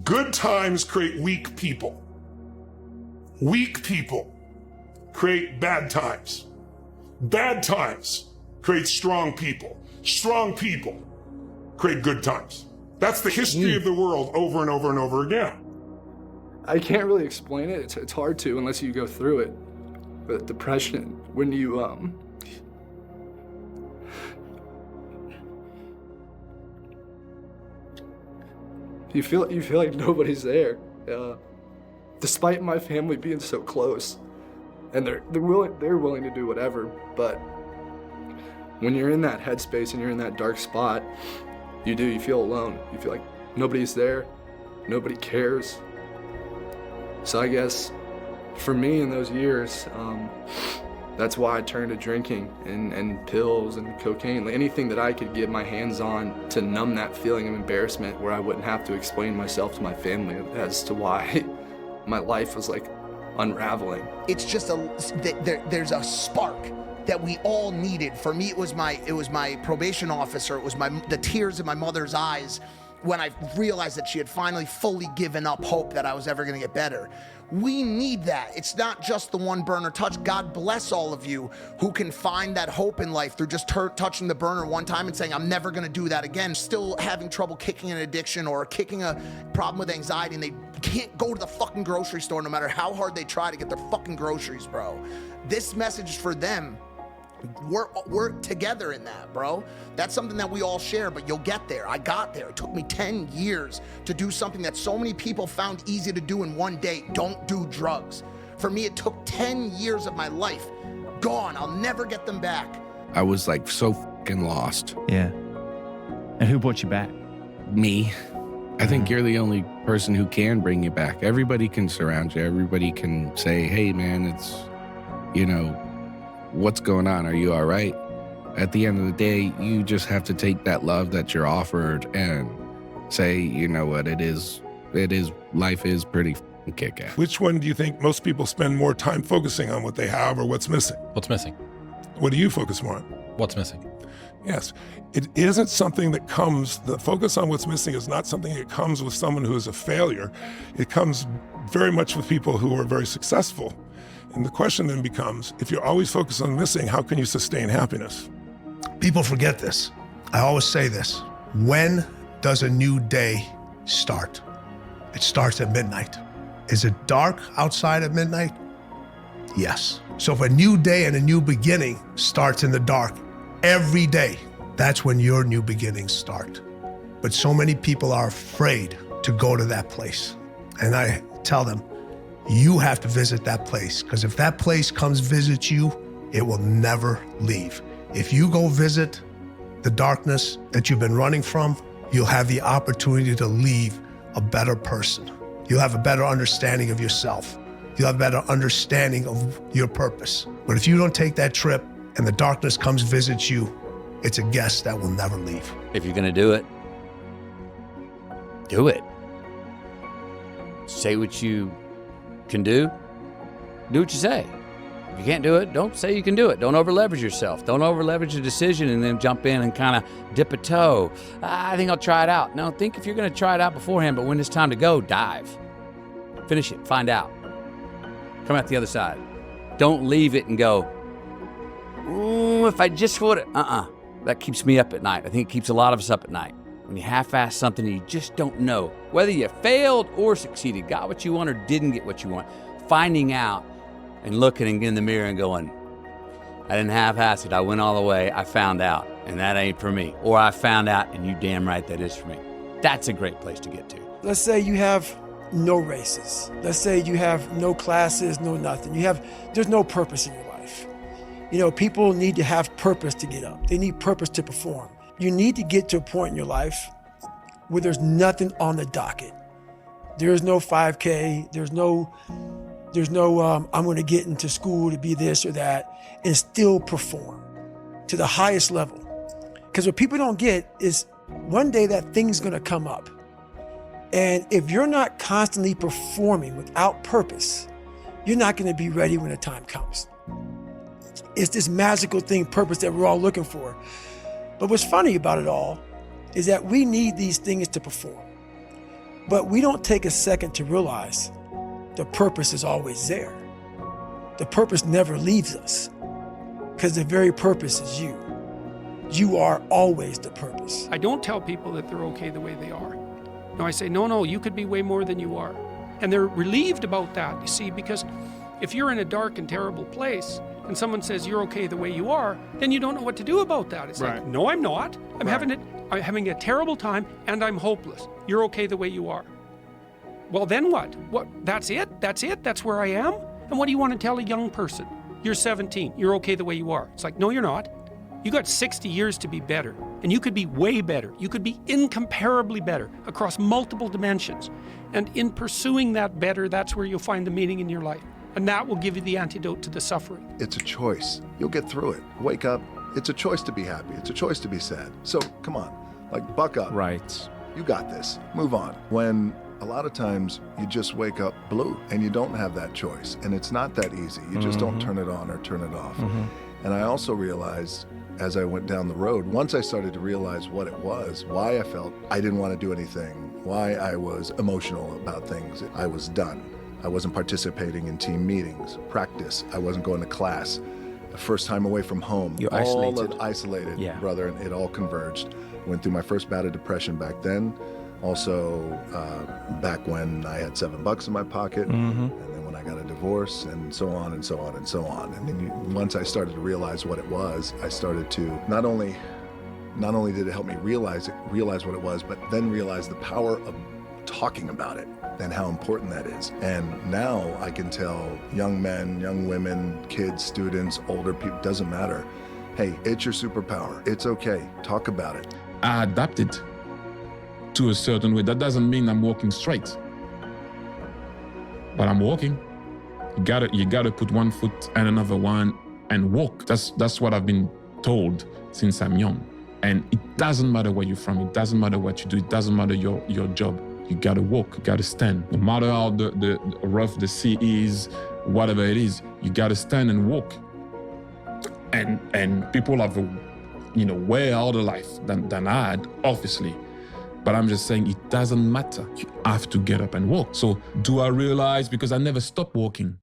Good times create weak people. Weak people create bad times. Bad times create strong people. Strong people create good times. That's the history of the world over and over and over again. I can't really explain it. It's hard to unless you go through it. But depression, when you you feel like nobody's there. Despite my family being so close, and they're willing to do whatever. But when you're in that headspace and you're in that dark spot, you feel alone. You feel like nobody's there, nobody cares. So I guess for me in those years, that's why I turned to drinking and pills and cocaine, anything that I could get my hands on to numb that feeling of embarrassment, where I wouldn't have to explain myself to my family as to why my life was like unraveling. It's just there's a spark that we all needed. For me, it was my probation officer. It was the tears in my mother's eyes when I realized that she had finally fully given up hope that I was ever gonna get better. We need that. It's not just the one burner touch. God bless all of you who can find that hope in life through just touching the burner one time and saying, I'm never gonna do that again. Still having trouble kicking an addiction or kicking a problem with anxiety, and they can't go to the fucking grocery store no matter how hard they try to get their fucking groceries, bro. This message is for them. We're together in that, bro. That's something that we all share, but you'll get there. I got there. It took me 10 years to do something that so many people found easy to do in one day. Don't do drugs. For me, it took 10 years of my life. Gone. I'll never get them back. I was like so fucking lost. Yeah. And who brought you back? Me. I think you're the only person who can bring you back. Everybody can surround you. Everybody can say, hey, man, it's, what's going on? Are you all right? At the end of the day, you just have to take that love that you're offered and say, you know what, life is pretty kick-ass. Which one do you think most people spend more time focusing on, what they have or what's missing? What's missing? What do you focus more on? What's missing? Yes. It isn't something that comes, the focus on what's missing is not something that comes with someone who is a failure. It comes very much with people who are very successful. And the question then becomes, if you're always focused on missing, how can you sustain happiness? People forget this. I always say this. When does a new day start? It starts at midnight. Is it dark outside at midnight? Yes. So if a new day and a new beginning starts in the dark every day, that's when your new beginnings start. But so many people are afraid to go to that place. And I tell them, you have to visit that place, because if that place comes visit you, it will never leave. If you go visit the darkness that you've been running from, you'll have the opportunity to leave a better person. You'll have a better understanding of yourself. You'll have a better understanding of your purpose. But if you don't take that trip and the darkness comes visit you, it's a guest that will never leave. If you're gonna do it, do it. Say what you can do what you say. If you can't do it, don't say you can do it. Don't over leverage yourself. Don't over leverage a decision and then jump in and kind of dip a toe. I think I'll try it out. No, think if you're gonna try it out beforehand, but when it's time to go, dive. Finish it, find out. Come out the other side. Don't leave it and go, ooh, if I just would have, That keeps me up at night. I think it keeps a lot of us up at night. When you half-ass something and you just don't know whether you failed or succeeded, got what you want or didn't get what you want, finding out and looking in the mirror and going, I didn't half-ass it, I went all the way, I found out, and that ain't for me. Or I found out and you damn right that is for me. That's a great place to get to. Let's say you have no races. Let's say you have no classes, no nothing. There's no purpose in your life. People need to have purpose to get up. They need purpose to perform. You need to get to a point in your life where there's nothing on the docket. There's no 5K, there's no I'm gonna get into school to be this or that and still perform to the highest level. Because what people don't get is one day that thing's gonna come up. And if you're not constantly performing without purpose, you're not gonna be ready when the time comes. It's this magical thing, purpose, that we're all looking for. But what's funny about it all is that we need these things to perform. But we don't take a second to realize the purpose is always there. The purpose never leaves us because the very purpose is you. You are always the purpose. I don't tell people that they're okay the way they are. No, I say, no, you could be way more than you are. And they're relieved about that, you see, because if you're in a dark and terrible place and someone says you're okay the way you are, then you don't know what to do about that. It's like, no, I'm not. I'm having a terrible time and I'm hopeless. You're okay the way you are. Well, then what? That's it? That's where I am? And what do you want to tell a young person? You're 17. You're okay the way you are. It's like, no, you're not. You got 60 years to be better. And you could be way better. You could be incomparably better across multiple dimensions. And in pursuing that better, that's where you'll find the meaning in your life. And that will give you the antidote to the suffering. It's a choice. You'll get through it. Wake up. It's a choice to be happy. It's a choice to be sad. So come on, like buck up. Right. You got this. Move on. When a lot of times you just wake up blue and you don't have that choice. And it's not that easy. You just don't turn it on or turn it off. And I also realized as I went down the road, once I started to realize what it was, why I felt I didn't want to do anything, why I was emotional about things, I was done. I wasn't participating in team meetings, practice. I wasn't going to class. The first time away from home. You're all isolated. Yeah. Brother, and it all converged. Went through my first bout of depression back then. Also, back when I had $7 in my pocket, and then when I got a divorce, and so on and so on and so on. And then once I started to realize what it was, I started to not only did it help me realize what it was, but then realize the power of talking about it and how important that is. And now I can tell young men, young women, kids, students, older people, doesn't matter. Hey, it's your superpower. It's okay. Talk about it. I adapted to a certain way. That doesn't mean I'm walking straight, but I'm walking. You gotta put one foot and another one and walk. That's what I've been told since I'm young. And it doesn't matter where you're from. It doesn't matter what you do. It doesn't matter your job. You gotta walk. You gotta stand. No matter how the rough the sea is, whatever it is, you gotta stand and walk. And people have a way harder life than I had, obviously. But I'm just saying it doesn't matter. You have to get up and walk. So do I realize, because I never stopped walking.